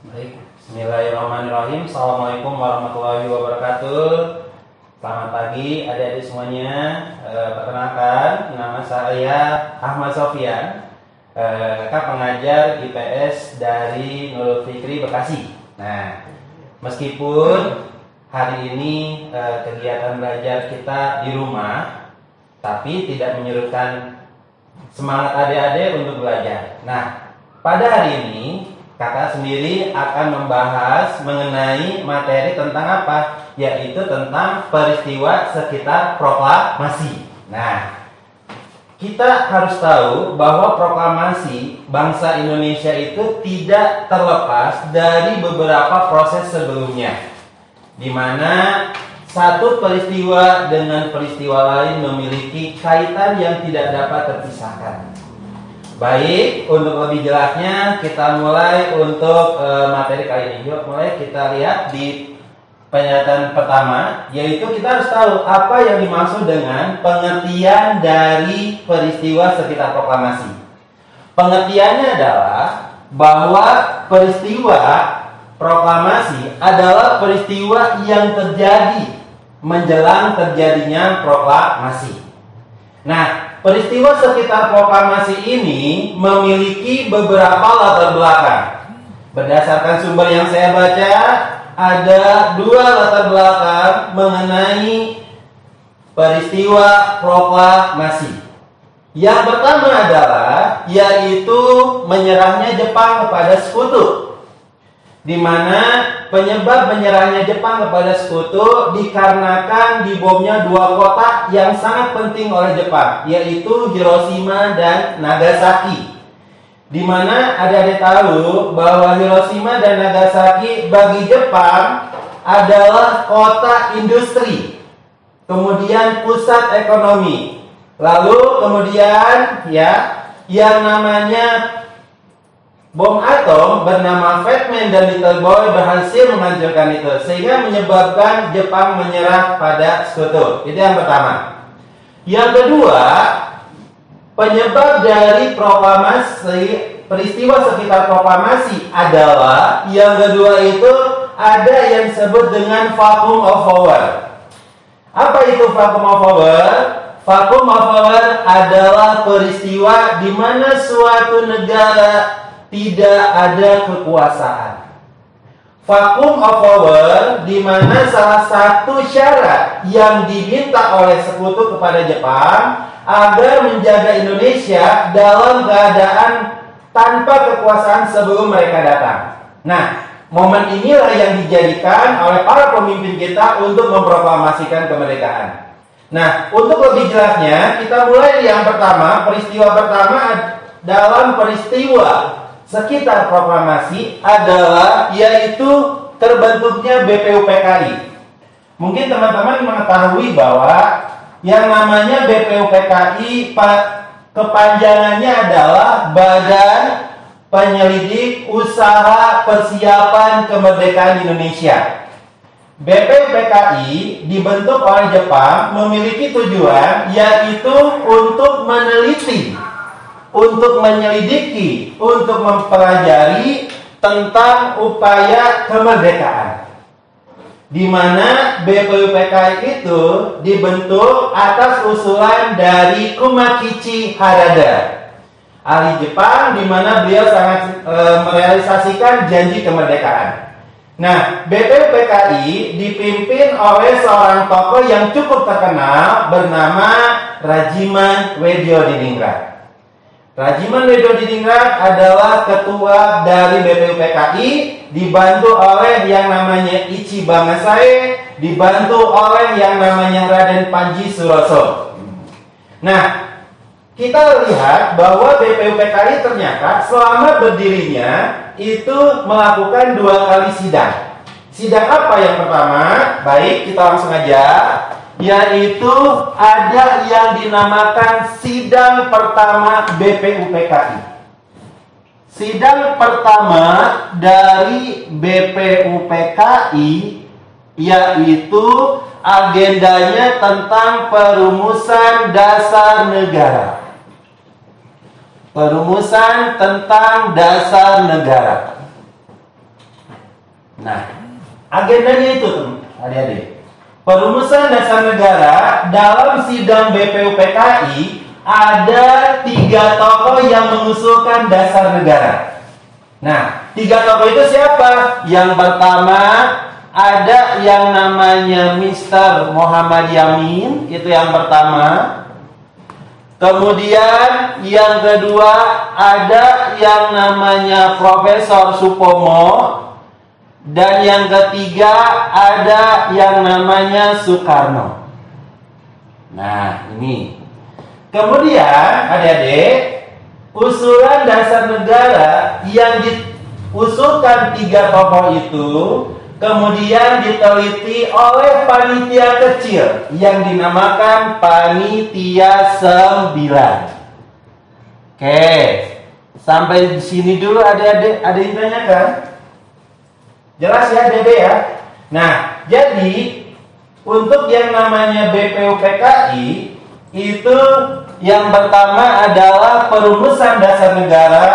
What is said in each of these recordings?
Baik, Bismillahirrahmanirrahim. Assalamualaikum warahmatullahi wabarakatuh. Selamat pagi adik-adik semuanya. Perkenalkan, nama saya Ahmad Sofyan, kakak pengajar IPS dari Nurul Fikri Bekasi. Nah, meskipun hari ini kegiatan belajar kita di rumah, tapi tidak menyurutkan semangat adik-adik untuk belajar. Nah, pada hari ini kakak sendiri akan membahas mengenai materi tentang apa? Yaitu tentang peristiwa sekitar proklamasi. Nah, kita harus tahu bahwa proklamasi bangsa Indonesia itu tidak terlepas dari beberapa proses sebelumnya, di mana satu peristiwa dengan peristiwa lain memiliki kaitan yang tidak dapat terpisahkan. Baik, untuk lebih jelasnya kita mulai untuk materi kali ini. Yuk, mulai kita lihat di pernyataan pertama, yaitu kita harus tahu apa yang dimaksud dengan pengertian dari peristiwa sekitar proklamasi. Pengertiannya adalah bahwa peristiwa proklamasi adalah peristiwa yang terjadi menjelang terjadinya proklamasi. Nah, peristiwa sekitar proklamasi ini memiliki beberapa latar belakang. Berdasarkan sumber yang saya baca, ada dua latar belakang mengenai peristiwa proklamasi. Yang pertama adalah yaitu menyerahnya Jepang kepada sekutu, di mana penyebab menyerahnya Jepang kepada sekutu dikarenakan dibomnya dua kota yang sangat penting oleh Jepang, yaitu Hiroshima dan Nagasaki. Di mana adik-adik tahu bahwa Hiroshima dan Nagasaki bagi Jepang adalah kota industri, kemudian pusat ekonomi. Lalu kemudian yang namanya bom atom bernama Fat Man dan Little Boy berhasil menghancurkan itu, sehingga menyebabkan Jepang menyerah pada sekutu. Itu yang pertama. Yang kedua, penyebab dari proklamasi, peristiwa sekitar proklamasi adalah yang kedua itu ada yang disebut dengan vacuum of power. Apa itu vacuum of power? Vacuum of power adalah peristiwa di mana suatu negara tidak ada kekuasaan. Vacuum of power di mana salah satu syarat yang diminta oleh sekutu kepada Jepang agar menjaga Indonesia dalam keadaan tanpa kekuasaan sebelum mereka datang. Nah, momen inilah yang dijadikan oleh para pemimpin kita untuk memproklamasikan kemerdekaan. Nah, untuk lebih jelasnya kita mulai yang pertama. Peristiwa pertama dalam peristiwa sekitar proklamasi adalah yaitu terbentuknya BPUPKI. Mungkin teman-teman mengetahui bahwa yang namanya BPUPKI kepanjangannya adalah Badan Penyelidik Usaha Persiapan Kemerdekaan Indonesia. BPUPKI dibentuk oleh Jepang memiliki tujuan yaitu untuk meneliti, untuk menyelidiki, untuk mempelajari tentang upaya kemerdekaan, di mana BPUPKI itu dibentuk atas usulan dari Kumakichi Harada, ahli Jepang, di mana beliau sangat merealisasikan janji kemerdekaan. Nah, BPUPKI dipimpin oleh seorang tokoh yang cukup terkenal bernama Rajiman Weddiodiningrat. Rajiman Weddiodiningrat adalah ketua dari BPUPKI, dibantu oleh yang namanya Ichiba Masae, dibantu oleh yang namanya Raden Panji Suroso. Nah, kita lihat bahwa BPUPKI ternyata selama berdirinya itu melakukan dua kali sidang. Sidang apa yang pertama? Baik, kita langsung aja. Yaitu ada yang dinamakan sidang pertama BPUPKI. Sidang pertama dari BPUPKI yaitu agendanya tentang perumusan dasar negara. Perumusan tentang dasar negara. Nah, agendanya itu, adik-adik. Perumusan dasar negara dalam sidang BPUPKI ada 3 tokoh yang mengusulkan dasar negara. Nah, 3 tokoh itu siapa? Yang pertama ada yang namanya Mr. Muhammad Yamin, itu yang pertama. Kemudian yang kedua ada yang namanya Profesor Supomo. Dan yang ketiga ada yang namanya Soekarno. Nah, ini. Kemudian adik-adik, usulan dasar negara yang diusulkan 3 tokoh itu kemudian diteliti oleh panitia kecil yang dinamakan Panitia 9. Oke, sampai di sini dulu adik-adik, ada yang tanyakan? Jelas ya Dede ya. Nah, jadi untuk yang namanya BPUPKI itu yang pertama adalah perumusan dasar negara,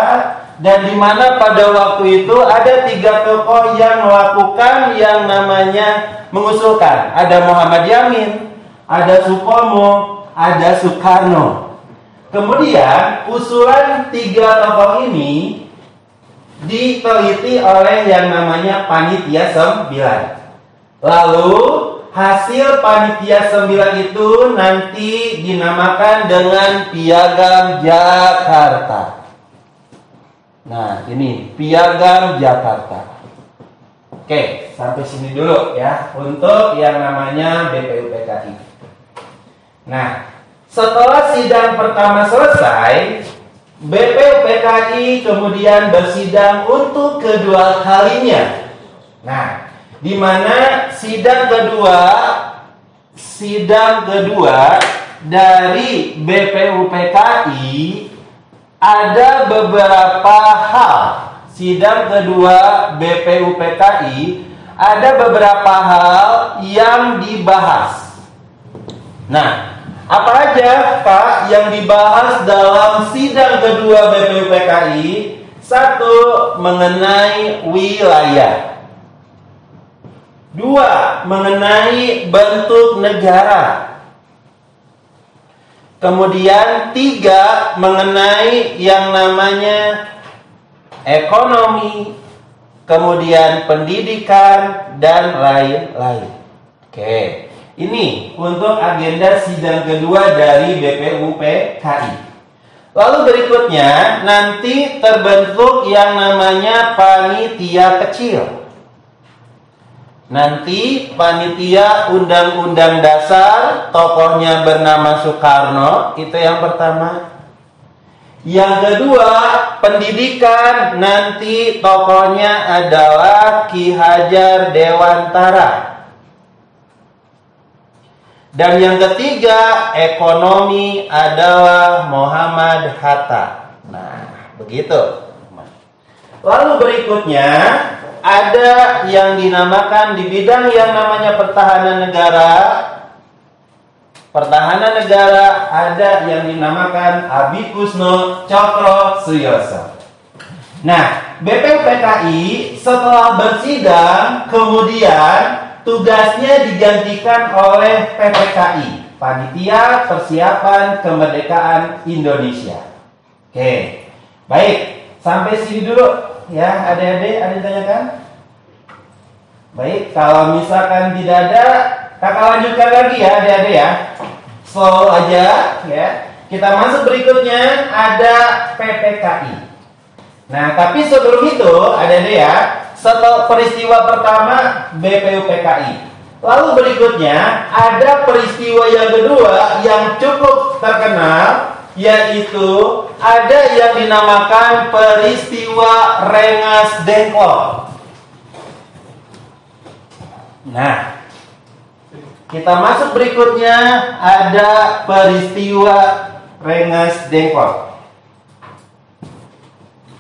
dan di mana pada waktu itu ada 3 tokoh yang melakukan yang namanya mengusulkan. Ada Muhammad Yamin, ada Supomo, ada Soekarno. Kemudian usulan 3 tokoh ini diteliti oleh yang namanya Panitia 9. Lalu hasil Panitia 9 itu nanti dinamakan dengan Piagam Jakarta. Nah, ini Piagam Jakarta. Oke, sampai sini dulu ya untuk yang namanya BPUPKI. Nah, setelah sidang pertama selesai, BPUPKI kemudian bersidang untuk kedua kalinya. Nah, di mana sidang kedua dari BPUPKI ada beberapa hal. Sidang kedua BPUPKI ada beberapa hal yang dibahas. Nah, apa aja Pak yang dibahas dalam sidang kedua BPUPKI? 1. Mengenai wilayah. 2. Mengenai bentuk negara. Kemudian 3. Mengenai yang namanya ekonomi, kemudian pendidikan, dan lain-lain. Oke. Ini untuk agenda sidang kedua dari BPUPKI. Lalu berikutnya nanti terbentuk yang namanya panitia kecil. Nanti panitia Undang-Undang Dasar, tokohnya bernama Soekarno, itu yang pertama. Yang kedua, pendidikan, nanti tokohnya adalah Ki Hajar Dewantara. Dan yang ketiga, ekonomi adalah Muhammad Hatta. Nah, begitu. Lalu berikutnya ada yang dinamakan di bidang yang namanya pertahanan negara. Pertahanan negara ada yang dinamakan Abikusno Cokro Suyoso. Nah, BPUPKI setelah bersidang kemudian tugasnya digantikan oleh PPKI, Panitia Persiapan Kemerdekaan Indonesia. Oke, baik, sampai sini dulu ya adik-adik, ada yang tanyakan? Baik, kalau misalkan tidak ada, kakak lanjutkan lagi ya adik-adik ya. Slow aja ya. Kita masuk berikutnya, ada PPKI. Nah, tapi sebelum itu adik-adik ya, setelah peristiwa pertama BPUPKI, lalu berikutnya ada peristiwa yang kedua yang cukup terkenal, yaitu ada yang dinamakan peristiwa Rengas Dengklok. Nah, kita masuk berikutnya, ada peristiwa Rengas Dengklok.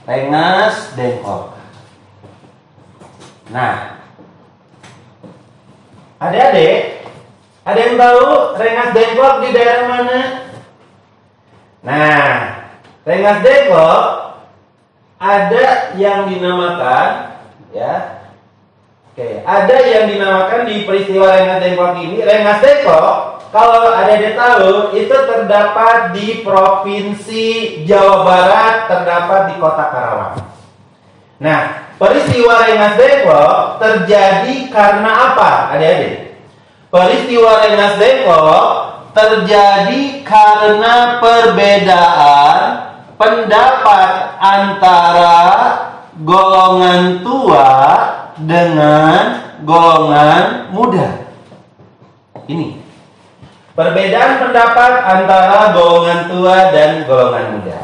Rengas Dengklok. Nah, adik-adik, ada yang tahu Rengas Dengklok di daerah mana? Nah, Rengas Dengklok ada yang dinamakan ya Oke, ada yang dinamakan di peristiwa Rengas Dengklok ini, Rengas Dengklok, kalau ada tahu, itu terdapat di Provinsi Jawa Barat, terdapat di Kota Karawang. Nah, peristiwa Rengas Dengklok terjadi karena apa, adik-adik? Peristiwa Rengas Dengklok terjadi karena perbedaan pendapat antara golongan tua dengan golongan muda. Ini perbedaan pendapat antara golongan tua dan golongan muda.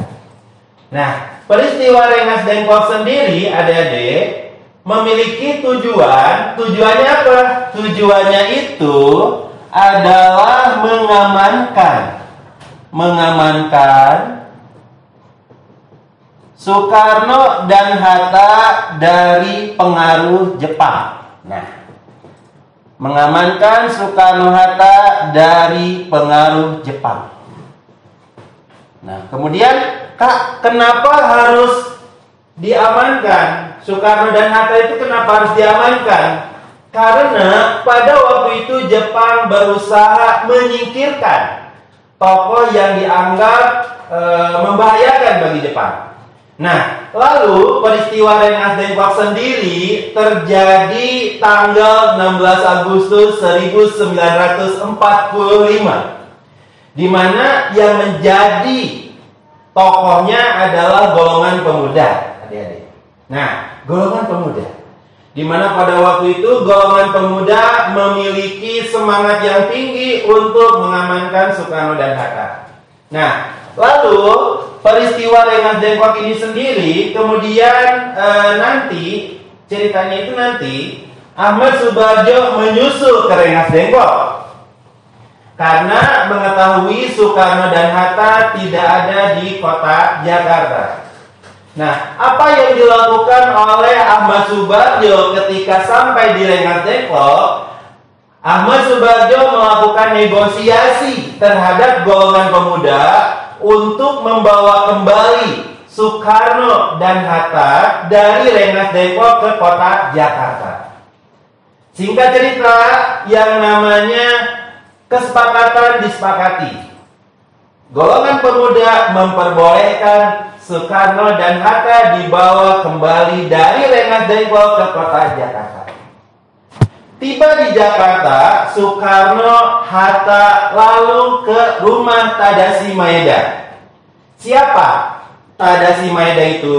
Nah, peristiwa Rengas Dengklok sendiri, adik-adik, memiliki tujuan. Tujuannya apa? Tujuannya itu adalah mengamankan Soekarno dan Hatta dari pengaruh Jepang. Nah, mengamankan Soekarno-Hatta dari pengaruh Jepang. Nah, kemudian, Kak, kenapa harus diamankan? Soekarno dan Hatta itu kenapa harus diamankan? Karena pada waktu itu Jepang berusaha menyingkirkan tokoh yang dianggap membahayakan bagi Jepang. Nah, lalu peristiwa Rengas Dengklok sendiri terjadi tanggal 16 Agustus 1945, di mana yang menjadi tokohnya adalah golongan pemuda, adik-adik. Nah, golongan pemuda, di mana pada waktu itu golongan pemuda memiliki semangat yang tinggi untuk mengamankan Soekarno dan Hatta. Nah, lalu peristiwa Rengas Dengklok ini sendiri kemudian nanti ceritanya itu nanti Ahmad Soebardjo menyusul ke Rengas Dengklok karena mengetahui Soekarno dan Hatta tidak ada di kota Jakarta. Nah, apa yang dilakukan oleh Ahmad Soebardjo ketika sampai di Rengas Dengklok? Ahmad Soebardjo melakukan negosiasi terhadap golongan pemuda untuk membawa kembali Soekarno dan Hatta dari Rengas Dengklok ke kota Jakarta. Singkat cerita, yang namanya kesepakatan disepakati. Golongan pemuda memperbolehkan Soekarno dan Hatta dibawa kembali dari Rengas Dengklok ke kota Jakarta. Tiba di Jakarta, Soekarno, Hatta lalu ke rumah Tadashi Maeda. Siapa Tadashi Maeda itu?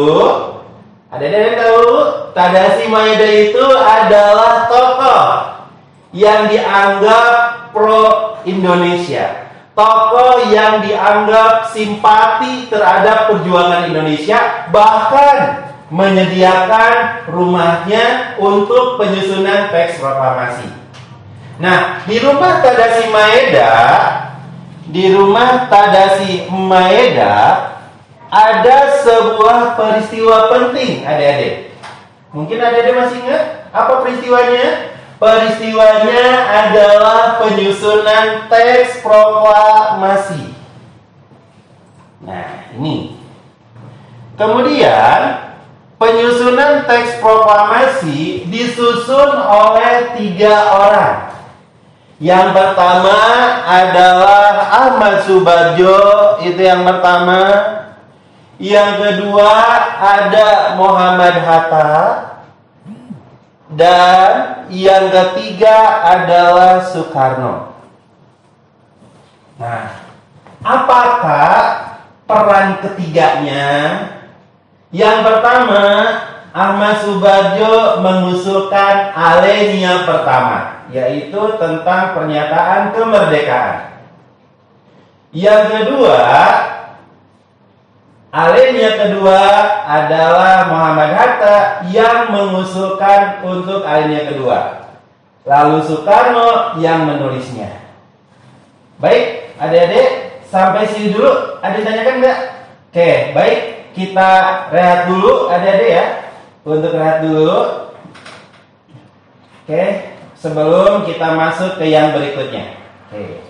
Ada yang tahu? Tadashi Maeda itu adalah tokoh yang dianggap pro Indonesia, tokoh yang dianggap simpati terhadap perjuangan Indonesia, bahkan menyediakan rumahnya untuk penyusunan teks proklamasi. Nah, di rumah Tadashi Maeda ada sebuah peristiwa penting, adik-adik. Mungkin adik-adik masih ingat apa peristiwanya? Peristiwanya adalah penyusunan teks proklamasi. Nah, ini. Kemudian penyusunan teks proklamasi disusun oleh 3 orang. Yang pertama adalah Ahmad Soebardjo, itu yang pertama. Yang kedua ada Muhammad Hatta. Dan yang ketiga adalah Soekarno. Nah, apakah peran ketiganya? Yang pertama, Ahmad Soebardjo mengusulkan alinea pertama, yaitu tentang pernyataan kemerdekaan. Yang kedua, alinea kedua adalah Muhammad Hatta yang mengusulkan untuk alinea kedua. Lalu Soekarno yang menulisnya. Baik, adik-adik, sampai sini dulu. Ada tanyakan nggak? Oke, baik. Kita rehat dulu, adik-adik ya. Untuk rehat dulu. Oke, sebelum kita masuk ke yang berikutnya. Oke.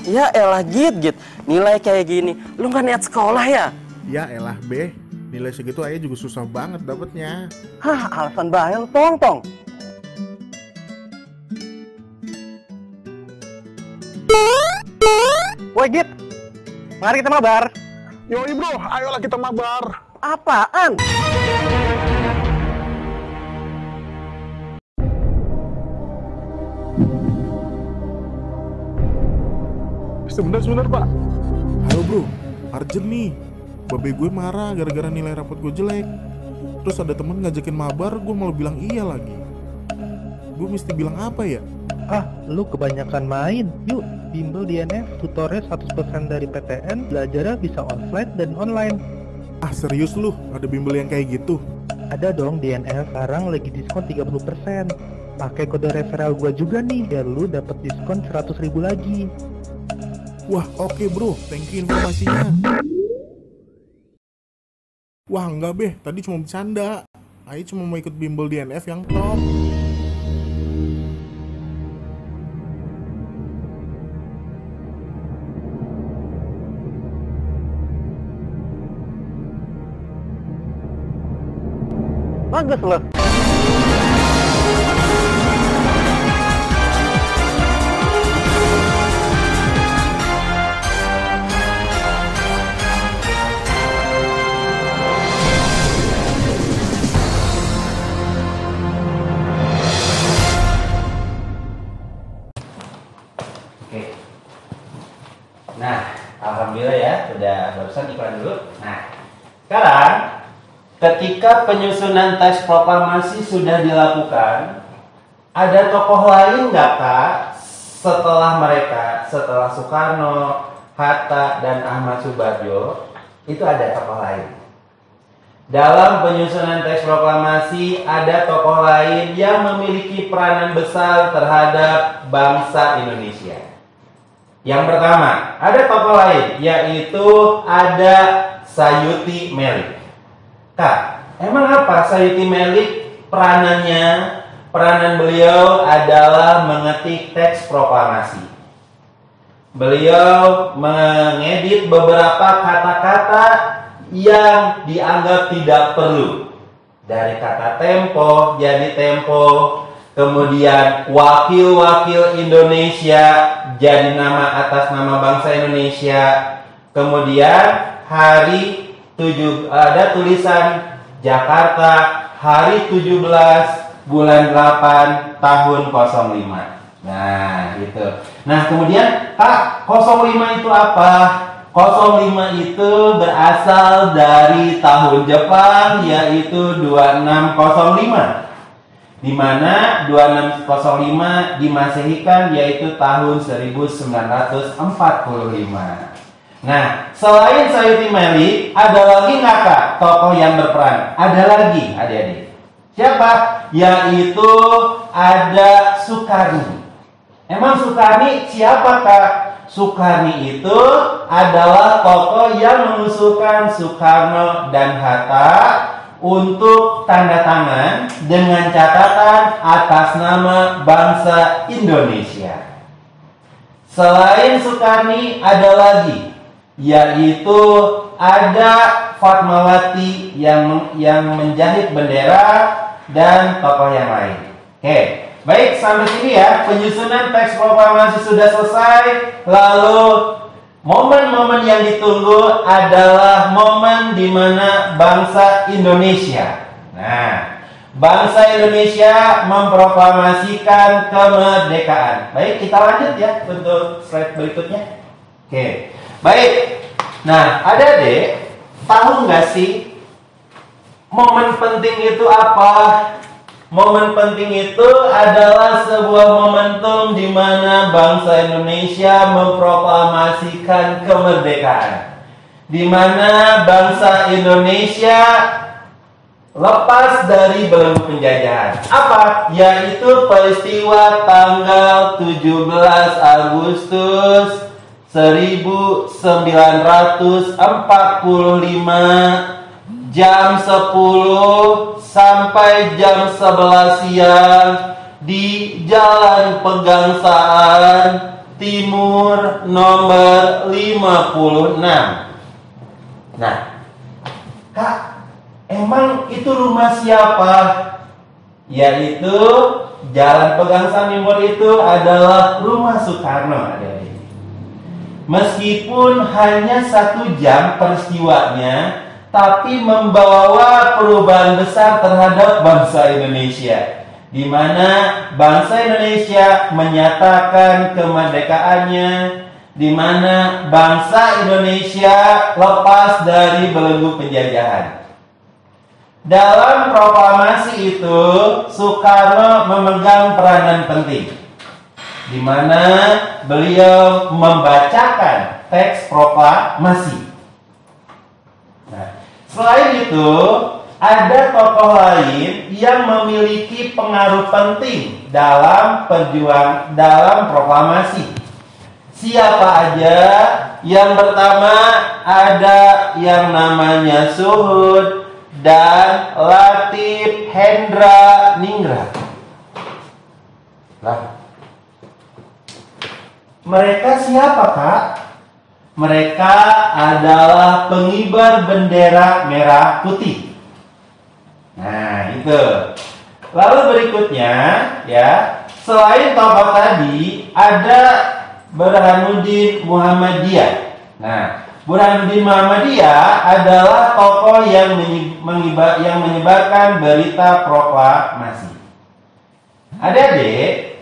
Ya elah Git. Nilai kayak gini, lu nggak niat sekolah ya? Ya elah be, nilai segitu aja juga susah banget dapetnya. Alasan bahaya lu tong. Woi Git, mari kita mabar. Yoi bro, ayolah kita mabar. Apaan? Sebentar pak. Halo bro, urgent nih. Babe gue marah gara-gara nilai rapot gue jelek. Terus ada temen ngajakin mabar, gue malah bilang iya lagi. Gue mesti bilang apa ya? Lu kebanyakan main. Yuk, bimbel DNF, tutornya 100% dari PTN, belajarnya bisa offline dan online. Serius lu? Ada bimbel yang kayak gitu? Ada dong, DNF sekarang lagi diskon 30%. Pakai kode referral gua juga nih, biar lu dapet diskon 100.000 lagi. Wah, oke bro, thank you informasinya. Wah, enggak beh, tadi cuma bercanda. Ayo cuma mau ikut bimbel DNF yang top. Bagus loh. Oke. Nah, alhamdulillah ya, udah barusan iklan dulu. Nah, sekarang ketika penyusunan teks proklamasi sudah dilakukan, ada tokoh lain nggak Kak setelah mereka, setelah Soekarno, Hatta, dan Ahmad Soebardjo, itu ada tokoh lain. Dalam penyusunan teks proklamasi ada tokoh lain yang memiliki peranan besar terhadap bangsa Indonesia. Yang pertama, ada tokoh lain, yaitu ada Sayuti Melik. Kak, emang apa Sayuti Melik peranannya? Peranan beliau adalah mengetik teks proklamasi. Beliau mengedit beberapa kata-kata yang dianggap tidak perlu. Dari kata tempo jadi tempo, kemudian wakil-wakil Indonesia jadi nama atas nama bangsa Indonesia. Kemudian ada tulisan Jakarta hari 17 bulan 8 tahun 05. Nah, gitu. Nah, kemudian Kak, 05 itu apa? 05 itu berasal dari tahun Jepang, yaitu 2605. Di mana 2605 dimasehikan yaitu tahun 1945. Nah, selain Sayuti Melik, ada lagi nggak Kak tokoh yang berperan? Ada lagi, adik-adik. Siapa? Yaitu ada Sukarni. Emang Sukarni siapa Kak? Sukarni itu adalah tokoh yang mengusulkan Soekarno dan Hatta untuk tanda tangan dengan catatan atas nama bangsa Indonesia. Selain Sukarni ada lagi, yaitu ada Fatmawati yang menjahit bendera dan tokoh yang lain. Oke, baik, sampai sini ya penyusunan teks proklamasi sudah selesai. Lalu momen-momen yang ditunggu adalah momen di mana bangsa Indonesia. Nah, bangsa Indonesia memproklamasikan kemerdekaan. Baik, kita lanjut ya untuk slide berikutnya. Oke, baik. Nah, adik-adik, tahu nggak sih momen penting itu apa? Momen penting itu adalah sebuah momentum di mana bangsa Indonesia memproklamasikan kemerdekaan. Di mana bangsa Indonesia lepas dari belenggu penjajahan. Apa? Yaitu peristiwa tanggal 17 Agustus 1945 jam 10 sampai jam 11 siang di Jalan Pegangsaan Timur nomor 56. Nah, Kak, emang itu rumah siapa? Yaitu Jalan Pegang Sanimor itu adalah rumah Soekarno, adik-adik. Meskipun hanya 1 jam peristiwanya, tapi membawa perubahan besar terhadap bangsa Indonesia, di mana bangsa Indonesia menyatakan kemerdekaannya, di mana bangsa Indonesia lepas dari belenggu penjajahan. Dalam proklamasi itu, Soekarno memegang peranan penting, di mana beliau membacakan teks proklamasi. Nah, selain itu, ada tokoh lain yang memiliki pengaruh penting dalam dalam proklamasi. Siapa aja? Yang pertama ada yang namanya Suhud dan Latif Hendra Ningrat. Lah, mereka siapa, Kak? Mereka adalah pengibar bendera merah putih. Nah, itu. Lalu berikutnya, ya, selain tokoh tadi, ada Burhanuddin Muhammadiyah. Nah, Burhanuddin Muhammadiyah adalah tokoh yang menyebarkan berita proklamasi. Adik-adik,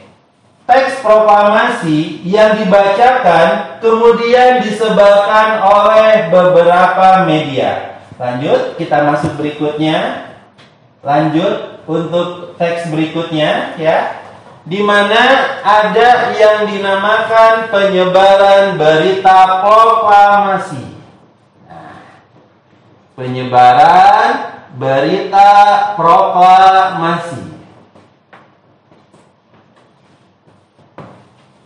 teks proklamasi yang dibacakan kemudian disebarkan oleh beberapa media. Lanjut, kita masuk berikutnya. Lanjut untuk teks berikutnya, ya. Di mana ada yang dinamakan penyebaran berita proklamasi. Nah, penyebaran berita proklamasi.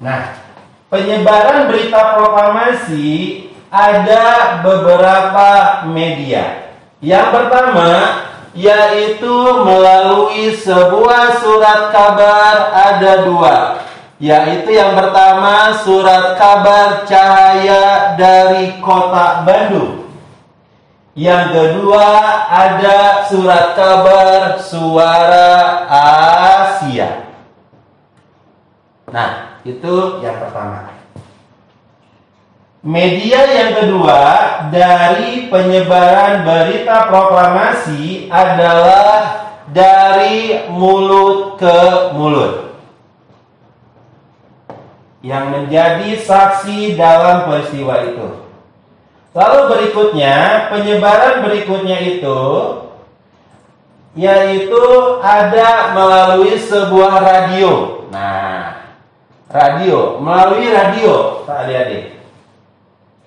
Nah, penyebaran berita proklamasi ada beberapa media. Yang pertama yaitu melalui sebuah surat kabar, ada 2. Yaitu yang pertama surat kabar Cahaya dari Kota Bandung. Yang kedua ada surat kabar Suara Asia. Nah, itu yang pertama. Media yang kedua dari penyebaran berita proklamasi adalah dari mulut ke mulut, yang menjadi saksi dalam peristiwa itu. Lalu berikutnya, penyebaran berikutnya itu yaitu ada melalui sebuah radio. Nah, melalui radio, Pak adik-adik.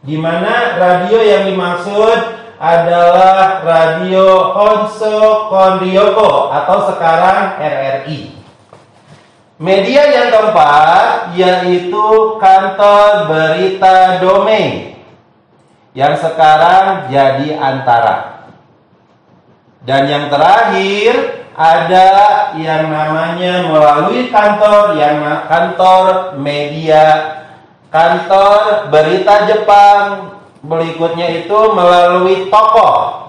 Di mana radio yang dimaksud adalah Radio Honso Kondioko atau sekarang RRI. Media yang keempat yaitu Kantor Berita Domain yang sekarang jadi Antara. Dan yang terakhir ada yang namanya melalui kantor media Kantor Berita Jepang. Berikutnya itu melalui tokoh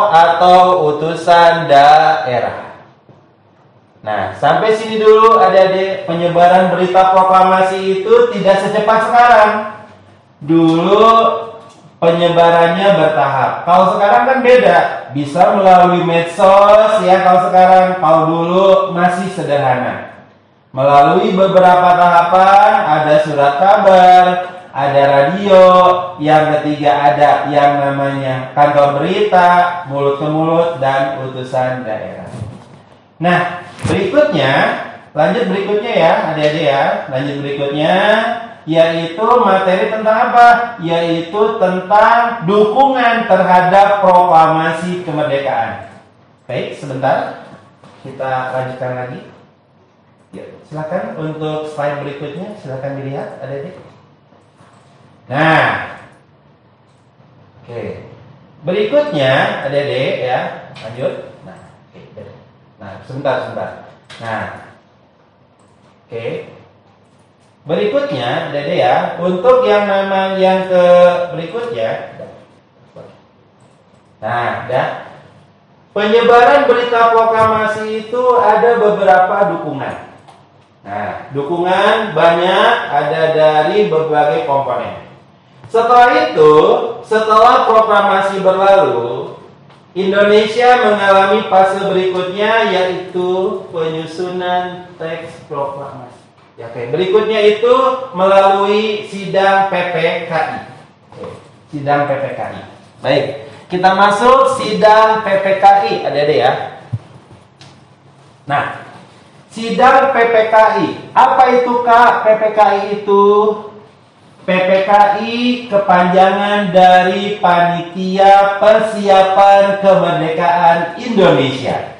atau utusan daerah. Nah, sampai sini dulu adik-adik. Penyebaran berita proklamasi itu tidak secepat sekarang. Dulu penyebarannya bertahap. Kalau sekarang kan beda, bisa melalui medsos ya. Kalau dulu masih sederhana. Melalui beberapa tahapan, ada surat kabar, ada radio, yang ketiga ada yang namanya kantor berita, mulut ke mulut, dan utusan daerah. Nah, lanjut berikutnya ya, adik-adik ya. Lanjut berikutnya, yaitu materi tentang apa? Yaitu tentang dukungan terhadap proklamasi kemerdekaan. Baik, sebentar. Kita lanjutkan lagi. Ya, silakan untuk slide berikutnya, silakan dilihat, adik-adik. Nah, oke. Berikutnya, adik-adik ya, lanjut. Nah, sebentar. Nah, oke. Berikutnya, Dede ya, untuk yang ke berikutnya. Nah, penyebaran berita proklamasi itu ada beberapa dukungan. Nah, dukungan banyak ada dari berbagai komponen. Setelah itu, setelah proklamasi berlalu, Indonesia mengalami fase berikutnya yaitu penyusunan teks proklamasi. Ya, oke. Berikutnya itu melalui sidang PPKI. Sidang PPKI. Baik, kita masuk sidang PPKI, adik-adik ya. Nah, sidang PPKI. Apa itu Kak PPKI itu? PPKI kepanjangan dari Panitia Persiapan Kemerdekaan Indonesia,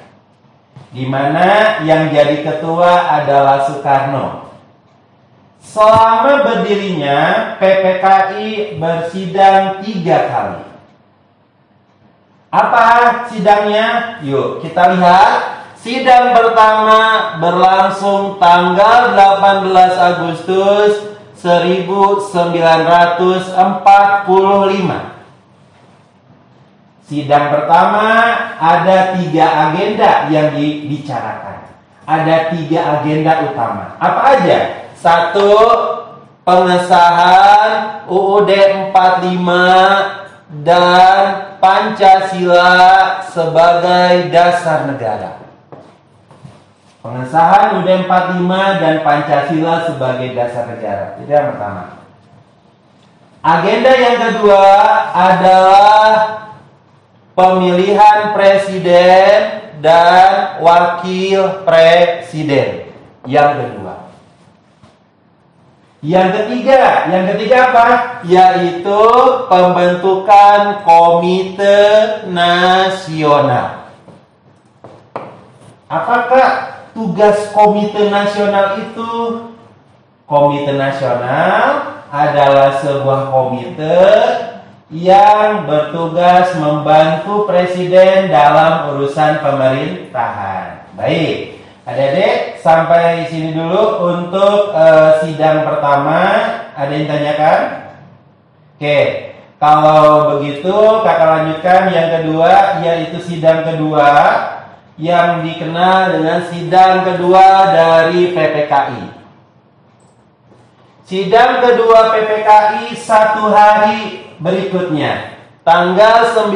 di mana yang jadi ketua adalah Soekarno. Selama berdirinya PPKI bersidang 3 kali. Apa sidangnya? Yuk kita lihat. Sidang pertama berlangsung tanggal 18 Agustus 1945. Sidang pertama ada 3 agenda yang dibicarakan. Ada 3 agenda utama. Apa aja? 1. Pengesahan UUD 45 dan Pancasila sebagai dasar negara. Pengesahan UUD 45 dan Pancasila sebagai dasar negara. Itu yang pertama. Agenda yang kedua adalah pemilihan presiden dan wakil presiden. Yang kedua. Yang ketiga apa? Yaitu pembentukan komite nasional. Apakah tugas komite nasional itu? Komite nasional adalah sebuah komite yang bertugas membantu presiden dalam urusan pemerintahan. Baik, adik-adik sampai sini dulu untuk sidang pertama. Ada yang tanyakan? Oke, kalau begitu kakak lanjutkan yang kedua, yaitu sidang kedua yang dikenal dengan sidang kedua dari PPKI. Sidang kedua PPKI 1 hari berikutnya, tanggal 19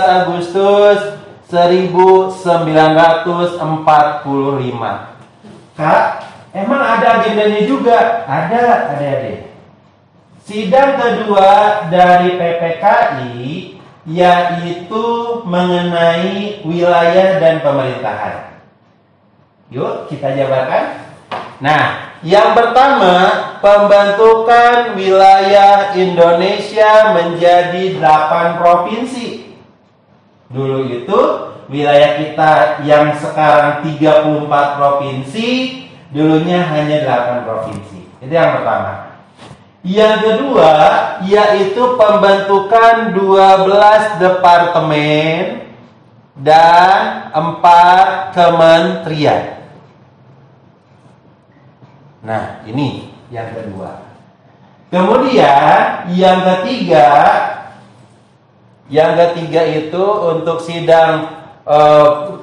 Agustus 1945. Kak, emang ada agendanya juga? Ada, adik-adik. Sidang kedua dari PPKI yaitu mengenai wilayah dan pemerintahan. Yuk kita jabarkan. Nah, yang pertama, pembentukan wilayah Indonesia menjadi 8 provinsi. Dulu itu wilayah kita yang sekarang 34 provinsi, dulunya hanya 8 provinsi. Itu yang pertama. Yang kedua, yaitu pembentukan 12 departemen dan 4 kementerian. Nah, ini yang kedua. Kemudian yang ketiga itu untuk sidang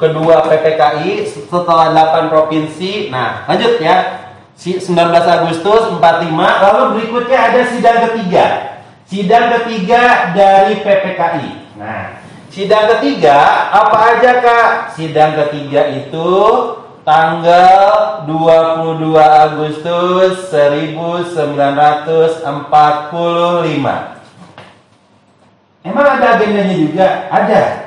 kedua PPKI setelah 8 provinsi. Nah, lanjut ya. 19 Agustus 45, lalu berikutnya ada sidang ketiga. Sidang ketiga dari PPKI. Nah, sidang ketiga apa aja Kak? Sidang ketiga itu tanggal 22 Agustus 1945. Emang ada agendanya juga? Ada.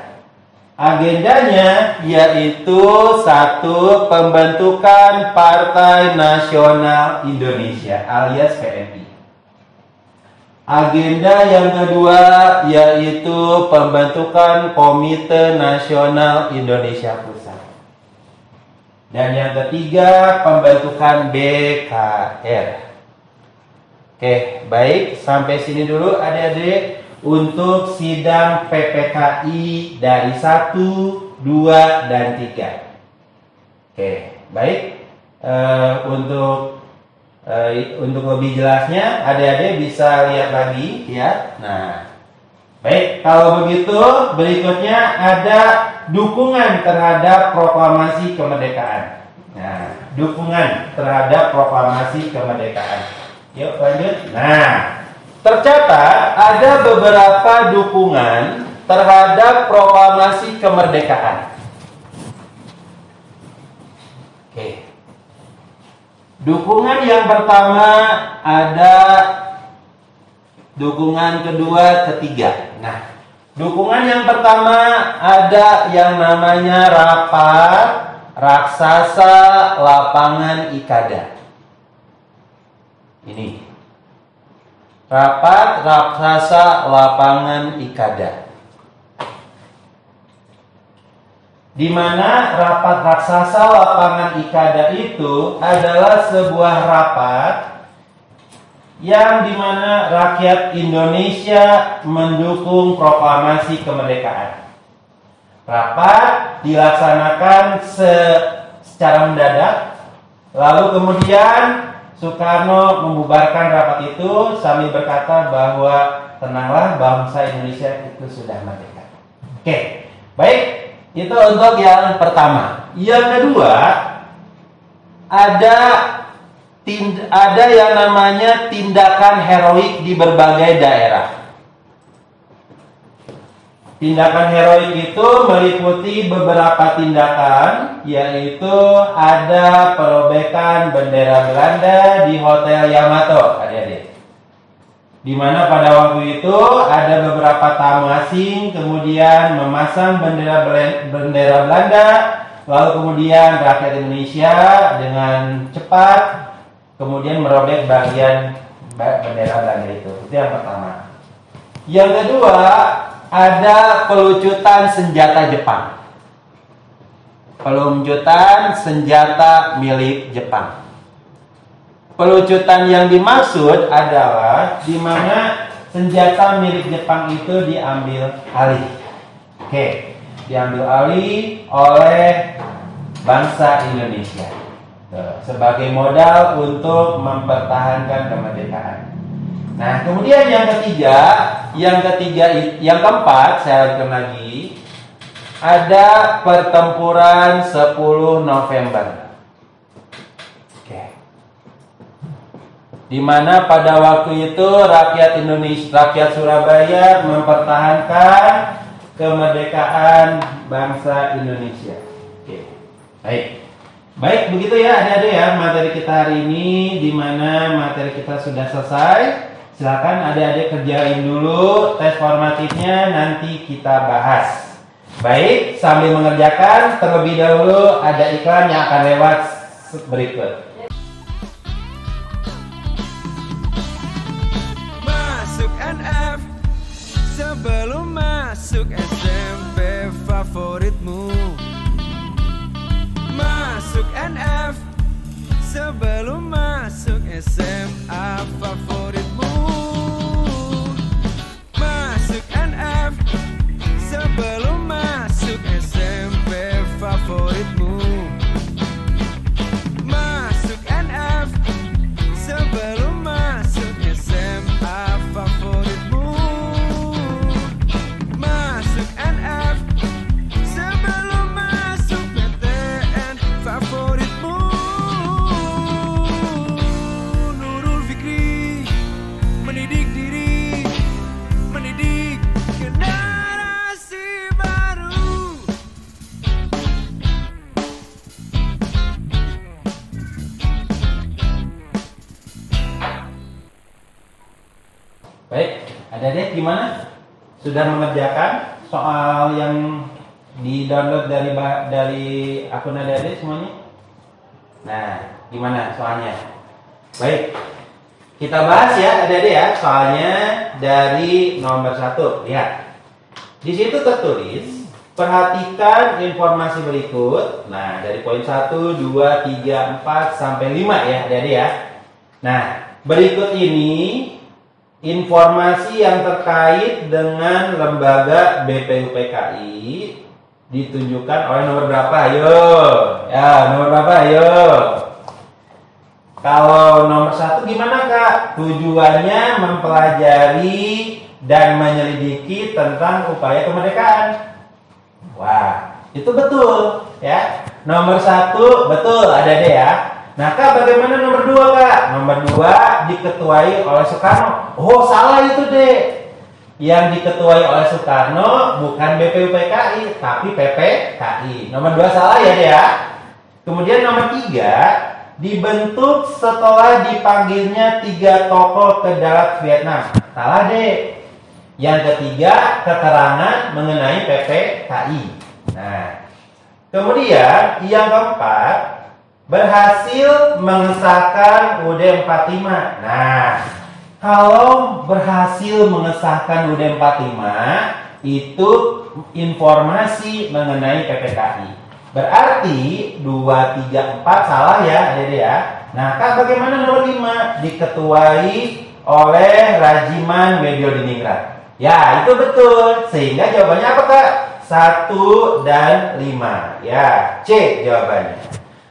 Agendanya yaitu 1. Pembentukan Partai Nasional Indonesia alias PNI. Agenda yang kedua yaitu pembentukan Komite Nasional Indonesia Pusat. Dan yang ketiga pembentukan BKR. Oke, baik, sampai sini dulu adik-adik untuk sidang PPKI dari 1, 2, dan 3. Oke, baik. Untuk Untuk lebih jelasnya, adik-adik bisa lihat lagi ya. Nah, baik, kalau begitu berikutnya ada dukungan terhadap proklamasi kemerdekaan. Nah, dukungan terhadap proklamasi kemerdekaan. Yuk lanjut. Nah, tercatat ada beberapa dukungan terhadap proklamasi kemerdekaan. Oke. Dukungan yang pertama ada, dukungan kedua, ketiga. Nah, dukungan yang pertama ada yang namanya Rapat Raksasa Lapangan Ikada. Ini Rapat Raksasa Lapangan Ikada, di mana Rapat Raksasa Lapangan Ikada itu adalah sebuah rapat yang dimana rakyat Indonesia mendukung proklamasi kemerdekaan. Rapat dilaksanakan secara mendadak, lalu kemudian Soekarno membubarkan rapat itu sambil berkata bahwa tenanglah, bangsa Indonesia itu sudah merdeka. Oke, baik. Itu untuk yang pertama. Yang kedua, ada yang namanya tindakan heroik di berbagai daerah. Tindakan heroik itu meliputi beberapa tindakan, yaitu ada perobekan bendera Belanda di Hotel Yamato, adik-adik. Di mana pada waktu itu ada beberapa tamu asing kemudian memasang bendera Belanda, lalu kemudian rakyat Indonesia dengan cepat kemudian merobek bagian bendera Belanda itu. Itu yang pertama. Yang kedua, ada pelucutan senjata Jepang. Pelucutan senjata milik Jepang. Pelucutan yang dimaksud adalah di mana senjata milik Jepang itu diambil alih. Oke, diambil alih oleh bangsa Indonesia sebagai modal untuk mempertahankan kemerdekaan. Nah, kemudian yang keempat, saya lanjutkan lagi, ada pertempuran 10 November. Di mana pada waktu itu rakyat Indonesia, rakyat Surabaya mempertahankan kemerdekaan bangsa Indonesia. Oke. Baik, begitu ya adik-adik ya materi kita hari ini, di mana materi kita sudah selesai. Silakan adik-adik kerjain dulu tes formatifnya, nanti kita bahas. Baik, sambil mengerjakan terlebih dahulu ada iklan yang akan lewat berikut. Sebelum masuk SMP favoritmu, masuk NF. Sebelum masuk SMA favoritmu, masuk NF. Sebelum masuk SMP favoritmu, masuk NF. Sebelum masuk SMA favoritmu, masuk NF. Sebelum masuk PTN favoritmu. Nurul Fikri, mendidik diri, mendidik generasi baru. Baik, adik-adik gimana? Sudah mengerjakan soal yang di-download dari akun adik-adik semuanya? Nah, gimana soalnya? Baik, kita bahas ya adik-adik ya, soalnya dari nomor 1. Lihat, di situ tertulis, perhatikan informasi berikut. Nah, dari poin 1, 2, 3, 4, sampai 5 ya adik-adik ya. Nah, berikut ini informasi yang terkait dengan lembaga BPUPKI ditunjukkan oleh nomor berapa? Ayo. Ya, nomor berapa? Ayo. Kalau nomor 1 gimana Kak? Tujuannya mempelajari dan menyelidiki tentang upaya kemerdekaan. Wah, itu betul ya. Nomor 1 betul, ada deh ya. Nah Kak, bagaimana nomor 2 Kak? Nomor 2 diketuai oleh Soekarno. Oh, salah itu deh. Yang diketuai oleh Soekarno bukan BPUPKI, tapi PPKI. Nomor 2 salah ya deh ya. Kemudian nomor 3 dibentuk setelah dipanggilnya 3 tokoh ke darat Vietnam. Salah deh. Yang ketiga, keterangan mengenai PPKI. Nah, kemudian yang keempat, berhasil mengesahkan UUD 45. Nah, kalau berhasil mengesahkan UUD 45, itu informasi mengenai PPKI. Berarti 2, 3, 4 salah ya, Dede ya. Nah, Kak, bagaimana nomor 5? Diketuai oleh Rajiman Mediodiningrat. Ya, itu betul. Sehingga jawabannya apa, Kak? 1 dan 5. Ya, C jawabannya.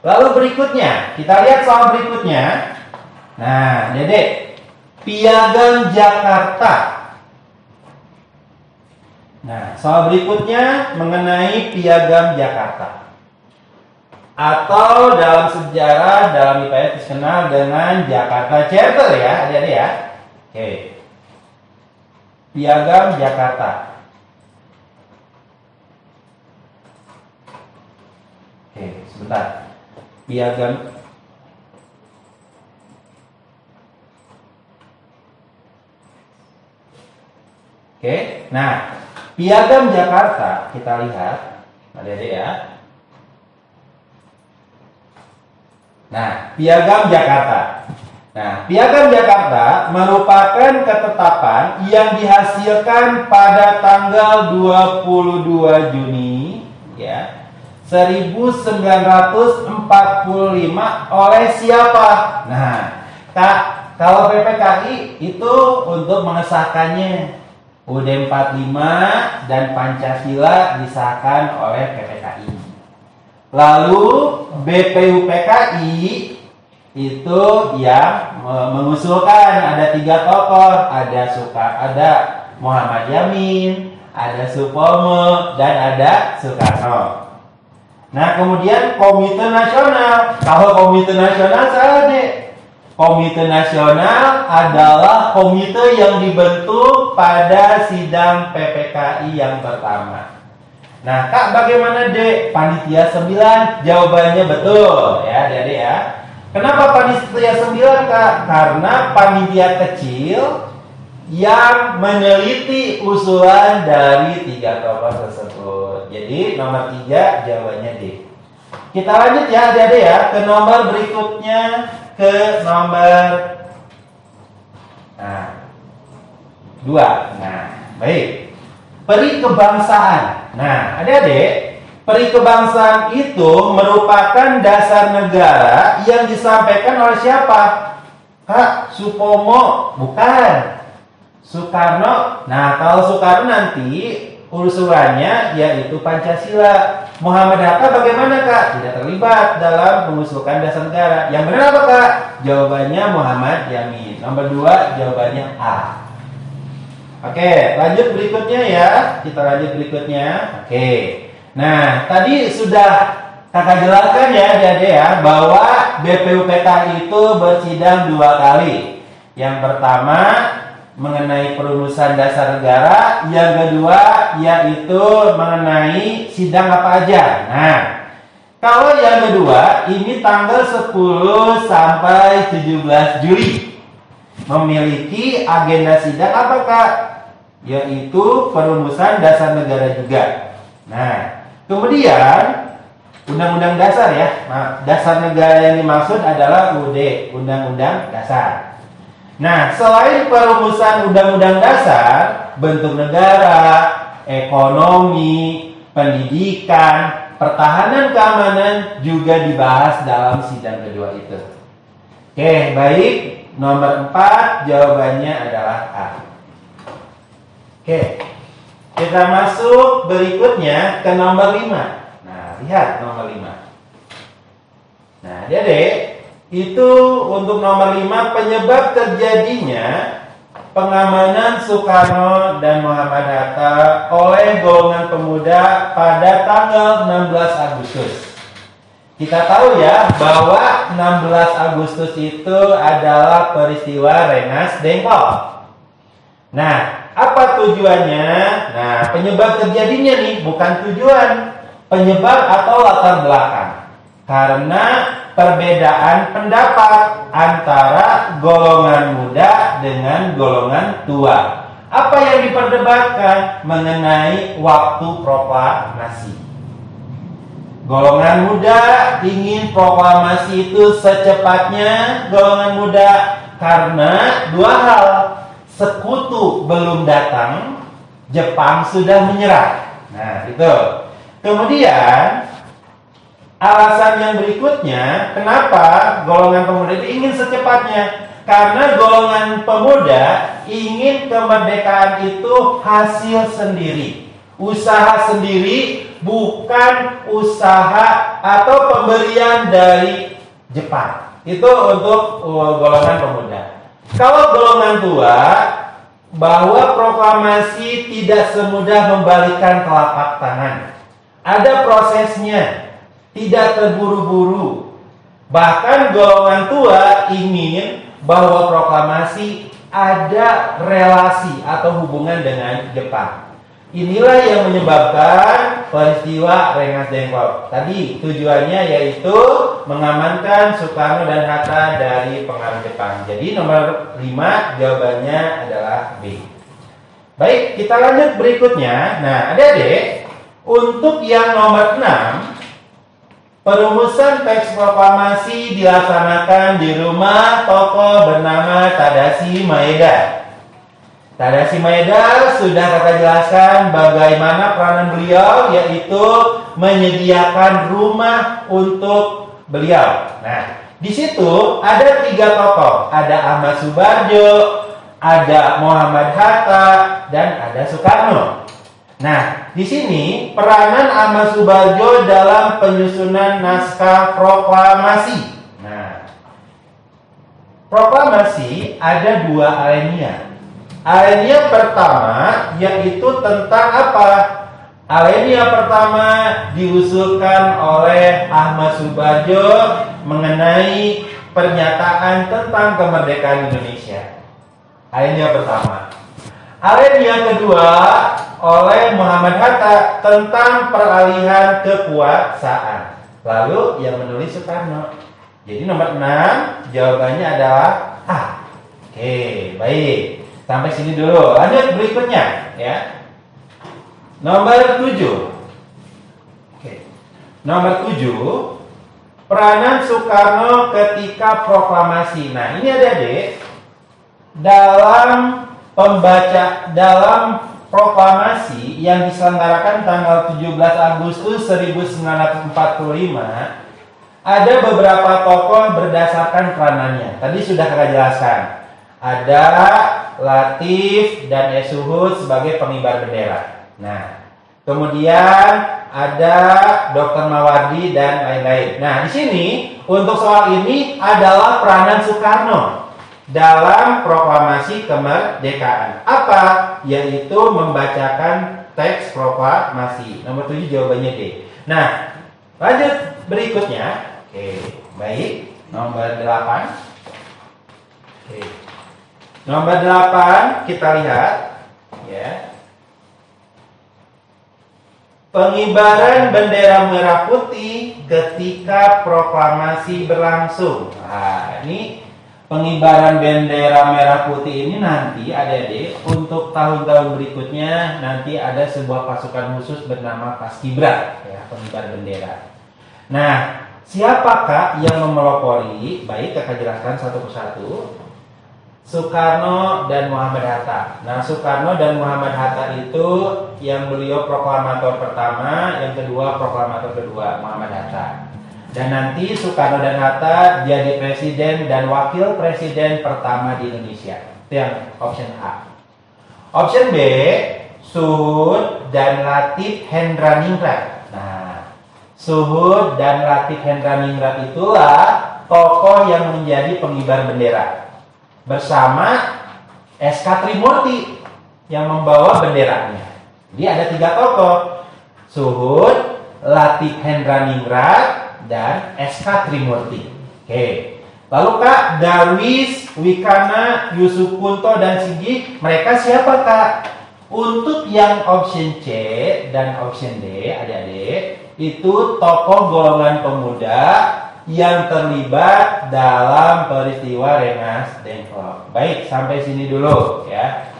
Lalu berikutnya, kita lihat soal berikutnya. Nah, Dede, Piagam Jakarta. Nah, soal berikutnya mengenai Piagam Jakarta. Atau dalam sejarah, dalam IPS dikenal dengan Jakarta Charter ya, adik-adik ya. Oke. Piagam Jakarta. Oke, sebentar. Piagam. Oke, nah, Piagam Jakarta kita lihat, adik-adik ya. Nah, Piagam Jakarta. Nah, Piagam Jakarta merupakan ketetapan yang dihasilkan pada tanggal 22 Juni ya, 1945 oleh siapa? Nah, Kak, kalau PPKI itu untuk mengesahkannya. UUD 45 dan Pancasila disahkan oleh PPKI. Lalu BPUPKI itu yang mengusulkan, ada 3 tokoh, ada Muhammad Yamin, ada Supomo, dan ada Soekarno. Nah, kemudian Komite Nasional. Kalau Komite Nasional salah deh. Komite Nasional adalah komite yang dibentuk pada sidang PPKI yang pertama. Nah, Kak, bagaimana Dek? Panitia 9, jawabannya betul ya, Dek ya. Kenapa panitia 9, Kak? Karena panitia kecil yang meneliti usulan dari 3 tokoh tersebut. Jadi nomor 3 jawabannya D. Kita lanjut ya, Dek ya, ke nomor berikutnya, ke nomor 2. Nah, baik. Peri kebangsaan. Nah, adik-adik, peri kebangsaan itu merupakan dasar negara yang disampaikan oleh siapa? Kak, Supomo? Bukan. Soekarno. Nah, kalau Soekarno nanti usulannya yaitu Pancasila. Muhammad Hatta bagaimana, Kak? Tidak terlibat dalam mengusulkan dasar negara. Yang benar apa, Kak? Jawabannya Muhammad Yamin. Nomor 2 jawabannya A. Oke, lanjut berikutnya ya. Kita lanjut berikutnya. Oke. Nah, tadi sudah Kakak jelaskan ya, Dede ya, bahwa BPUPKI itu bersidang 2 kali. Yang pertama mengenai perumusan dasar negara, yang kedua yaitu mengenai sidang apa aja. Nah, kalau yang kedua ini tanggal 10 sampai 17 Juli. Memiliki agenda sidang apa, Kak? Yaitu perumusan dasar negara juga. Nah, kemudian Undang-Undang Dasar ya. Nah, dasar negara yang dimaksud adalah UUD, Undang-Undang Dasar. Nah, selain perumusan Undang-Undang Dasar, bentuk negara, ekonomi, pendidikan, pertahanan, keamanan juga dibahas dalam sidang kedua itu. Oke, baik. Nomor 4 jawabannya adalah A. Oke, kita masuk berikutnya ke nomor 5. Nah, lihat nomor 5. Nah, Dede, Itu untuk nomor 5, penyebab terjadinya pengamanan Soekarno dan Muhammad Hatta oleh golongan pemuda pada tanggal 16 Agustus. Kita tahu ya bahwa 16 Agustus itu adalah peristiwa Rengas Dengklok. Nah, apa tujuannya? Nah, penyebab terjadinya nih bukan tujuan, penyebab atau latar belakang. Karena perbedaan pendapat antara golongan muda dengan golongan tua. Apa yang diperdebatkan? Mengenai waktu proklamasi. Golongan muda ingin proklamasi itu secepatnya, golongan muda, karena dua hal. Sekutu belum datang, Jepang sudah menyerah. Nah, itu. Kemudian alasan yang berikutnya, kenapa golongan pemuda itu ingin secepatnya? Karena golongan pemuda ingin kemerdekaan itu hasil sendiri, usaha sendiri, bukan usaha atau pemberian dari Jepang. Itu untuk golongan pemuda. Kalau golongan tua, bahwa proklamasi tidak semudah membalikkan telapak tangan. Ada prosesnya, tidak terburu-buru. Bahkan golongan tua ingin bahwa proklamasi ada relasi atau hubungan dengan Jepang. Inilah yang menyebabkan peristiwa Rengas Dengklok. Tadi tujuannya yaitu mengamankan Soekarno dan Hatta dari pengaruh Jepang. Jadi nomor 5 jawabannya adalah B. Baik, kita lanjut berikutnya. Nah, adik-adik, untuk yang nomor 6, perumusan teks proklamasi dilaksanakan di rumah tokoh bernama Tadashi Maeda. Tadashi Maeda sudah kita jelaskan bagaimana peranan beliau, yaitu menyediakan rumah untuk beliau. Nah, di situ ada 3 tokoh, ada Ahmad Subarjo, ada Muhammad Hatta, dan ada Soekarno. Nah, di sini peranan Ahmad Subarjo dalam penyusunan naskah proklamasi. Nah, proklamasi ada 2 alinea. Alinea pertama yaitu tentang apa? Alinea pertama diusulkan oleh Ahmad Subarjo mengenai pernyataan tentang kemerdekaan Indonesia. Alinea pertama. Alinea kedua oleh Muhammad Hatta tentang peralihan kekuasaan. Lalu yang menulis Soekarno. Jadi nomor 6 jawabannya adalah A. Oke, baik. Sampai sini dulu. Lanjut berikutnya ya. Nomor 7. Oke. Nomor 7, peranan Soekarno ketika proklamasi. Nah, ini adik-adik dalam proklamasi yang diselenggarakan tanggal 17 Agustus 1945, ada beberapa tokoh berdasarkan peranannya. Tadi sudah kita jelaskan. Ada Latif dan Esuhud sebagai pengibar bendera. Nah, kemudian ada Dr. Mawardi dan lain-lain. Nah, di sini untuk soal ini adalah peranan Soekarno dalam proklamasi kemerdekaan. Apa? Yaitu membacakan teks proklamasi. Nomor 7 jawabannya D. Nah, lanjut berikutnya. Oke, baik. Nomor 8. Oke. Nomor 8 kita lihat ya. Pengibaran bendera merah putih ketika proklamasi berlangsung. Nah, ini pengibaran bendera merah putih ini nanti adik-adik untuk tahun-tahun berikutnya nanti ada sebuah pasukan khusus bernama Paskibra ya, pengibar bendera. Nah, siapakah yang memelopori? Baik, kita jelaskan satu persatu. Soekarno dan Muhammad Hatta. Nah, Soekarno dan Muhammad Hatta itu yang beliau proklamator pertama, yang kedua proklamator kedua, Muhammad Hatta. Dan nanti Soekarno dan Hatta jadi presiden dan wakil presiden pertama di Indonesia. Itu yang option A. Option B, Suhud dan Latif Hendraningrat. Nah, Suhud dan Latif Hendraningrat itulah tokoh yang menjadi pengibar bendera bersama SK Trimurti yang membawa benderanya. Jadi ada 3 tokoh, Suhud, Latif Hendraningrat, dan SK Trimurti. Oke. Lalu Kak, Darwis, Wikana, Yusuf Kunto, dan Sigit, mereka siapa Kak? Untuk yang option C dan option D, adik-adik, itu tokoh golongan pemuda yang terlibat dalam peristiwa Rengas Dengklok. Baik, sampai sini dulu ya.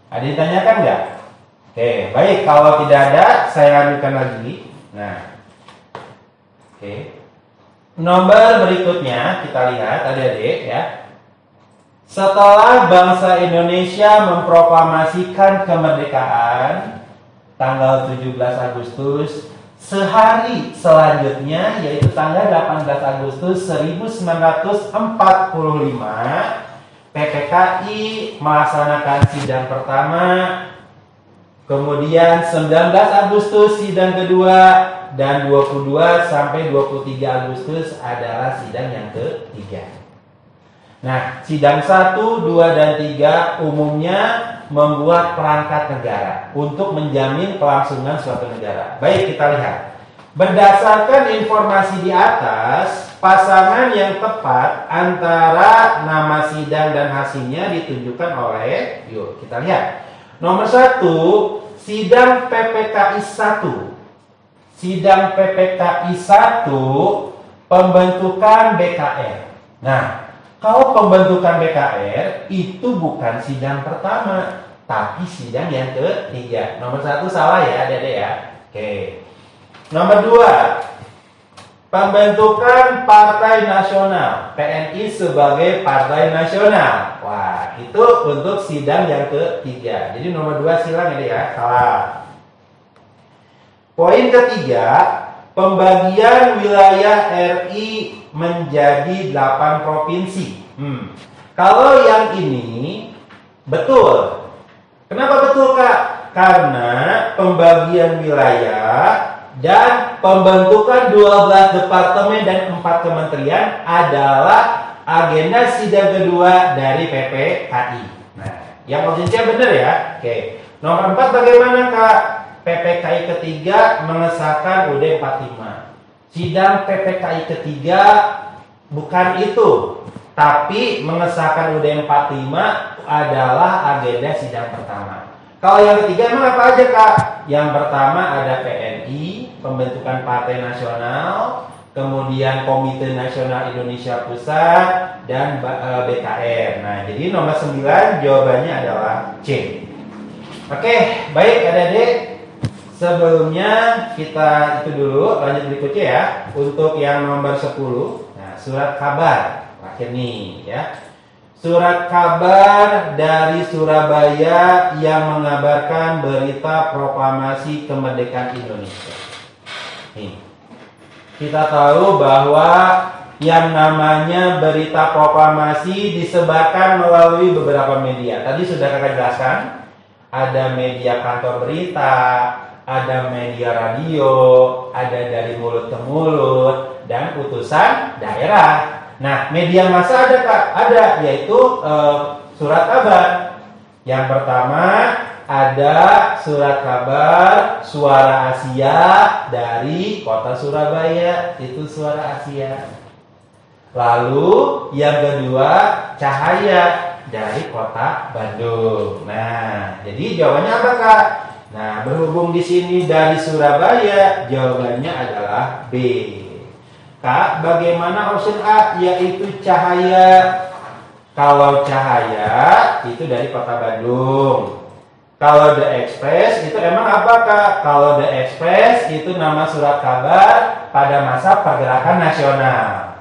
Ada yang ditanyakan nggak? Oke, baik. Kalau tidak ada, saya lanjutkan lagi. Nah, oke. Nomor berikutnya kita lihat adik-adik ya. Setelah bangsa Indonesia memproklamasikan kemerdekaan tanggal 17 Agustus, sehari selanjutnya yaitu tanggal 18 Agustus 1945, PPKI melaksanakan sidang pertama, kemudian 19 Agustus sidang kedua, dan 22 sampai 23 Agustus adalah sidang yang ketiga. Nah, sidang 1, 2, dan 3 umumnya membuat perangkat negara untuk menjamin kelangsungan suatu negara. Baik, kita lihat. Berdasarkan informasi di atas, pasangan yang tepat antara nama sidang dan hasilnya ditunjukkan oleh, yuk kita lihat. Nomor 1, sidang PPKI 1. Sidang PPKI 1, pembentukan BKR. Nah, kalau pembentukan BKR itu bukan sidang pertama, tapi sidang yang ketiga. Nomor 1 salah ya, adik-adik ya. Oke. Nomor 2, pembentukan Partai Nasional, PNI sebagai Partai Nasional. Wah, itu untuk sidang yang ketiga. Jadi nomor 2 silang ya, salah. Poin ketiga, pembagian wilayah RI menjadi 8 provinsi. Kalau yang ini betul. Kenapa betul Kak? Karena pembagian wilayah dan pembentukan 12 departemen dan 4 kementerian adalah agenda sidang kedua dari PPKI. Nah, yang opsi C benar ya. Oke. Nomor 4 bagaimana Kak? PPKI ketiga mengesahkan UUD 45. Sidang PPKI ketiga bukan itu, tapi mengesahkan UUD 45 adalah agenda sidang pertama. Kalau yang ketiga emang apa aja Kak? Yang pertama ada PNI, pembentukan Partai Nasional, kemudian Komite Nasional Indonesia Pusat, dan BKR. Nah, jadi nomor 9 jawabannya adalah C. Oke, baik adik-adik. Sebelumnya kita itu dulu, lanjut berikutnya ya. Untuk yang nomor 10, nah, surat kabar. Terakhir nih ya. Surat kabar dari Surabaya yang mengabarkan berita proklamasi kemerdekaan Indonesia. Nih. Kita tahu bahwa yang namanya berita proklamasi disebarkan melalui beberapa media. Tadi sudah kakak jelaskan. Ada media kantor berita, ada media radio, ada dari mulut ke mulut, dan utusan daerah. Nah, media massa ada Kak? Ada, yaitu surat kabar. Yang pertama ada surat kabar Suara Asia dari kota Surabaya, itu Suara Asia. Lalu yang kedua Cahaya dari kota Bandung. Nah, jadi jawabannya apa Kak? Nah, berhubung di sini dari Surabaya, jawabannya adalah B. Kak, bagaimana option A, yaitu Cahaya? Kalau Cahaya itu dari kota Bandung. Kalau The Express itu emang apa Kak? Kalau The Express itu nama surat kabar pada masa pergerakan nasional.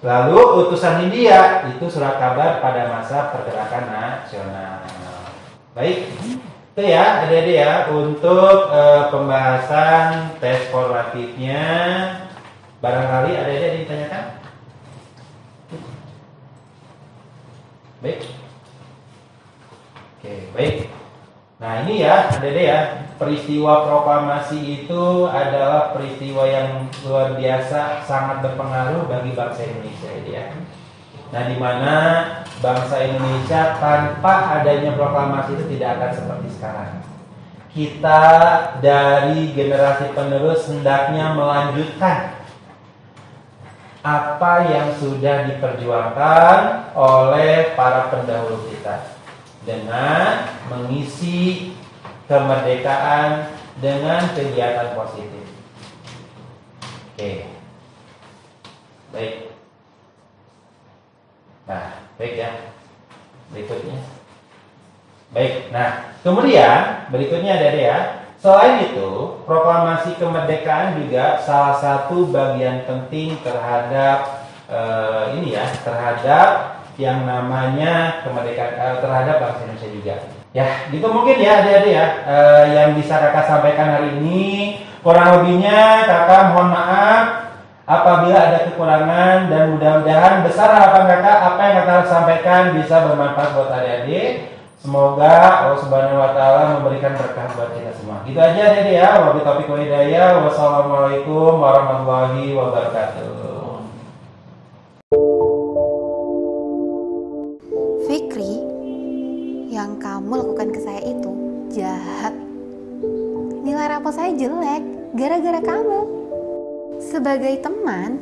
Lalu utusan India itu surat kabar pada masa pergerakan nasional. Baik. Itu ya adik-adik ya untuk pembahasan tes formatifnya. Barangkali adik-adik yang ditanyakan? Baik. Oke, baik. Nah ini ya adik-adik ya peristiwa proklamasi itu adalah peristiwa yang luar biasa, sangat berpengaruh bagi bangsa Indonesia ya. Nah, di mana bangsa Indonesia tanpa adanya proklamasi itu tidak akan seperti sekarang. Kita dari generasi penerus hendaknya melanjutkan apa yang sudah diperjuangkan oleh para pendahulu kita dengan mengisi kemerdekaan dengan kegiatan positif. Oke. Baik. Nah, baik ya. Berikutnya. Baik. Nah, kemudian berikutnya ada ya. Selain itu, proklamasi kemerdekaan juga salah satu bagian penting terhadap terhadap yang namanya kemerdekaan terhadap bangsa Indonesia juga. Ya, gitu mungkin ya adik-adik ya yang bisa kakak sampaikan hari ini. Kurang lebihnya kakak mohon maaf apabila ada kekurangan, dan mudah-mudahan besar harapan kakak apa yang kakak sampaikan bisa bermanfaat buat adik-adik. Semoga Allah Subhanahu wa taala memberikan berkah buat kita semua. Gitu aja adik-adik ya. Wabillahi taufiq wal hidayah. Wassalamualaikum warahmatullahi wabarakatuh. Fikri, yang kamu lakukan ke saya itu jahat. Nilai rapor saya jelek gara-gara kamu. Sebagai teman,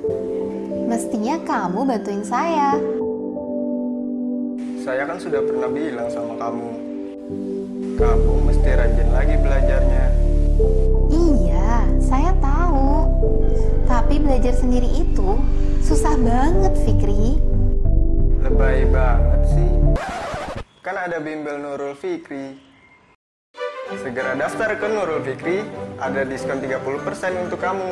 mestinya kamu bantuin saya. Saya kan sudah pernah bilang sama kamu mesti rajin lagi belajarnya. Iya, saya tahu. Tapi belajar sendiri itu susah banget, Fikri. Lebay banget sih. Kan ada bimbel Nurul Fikri. Segera daftar ke Nurul Fikri, ada diskon 30% untuk kamu.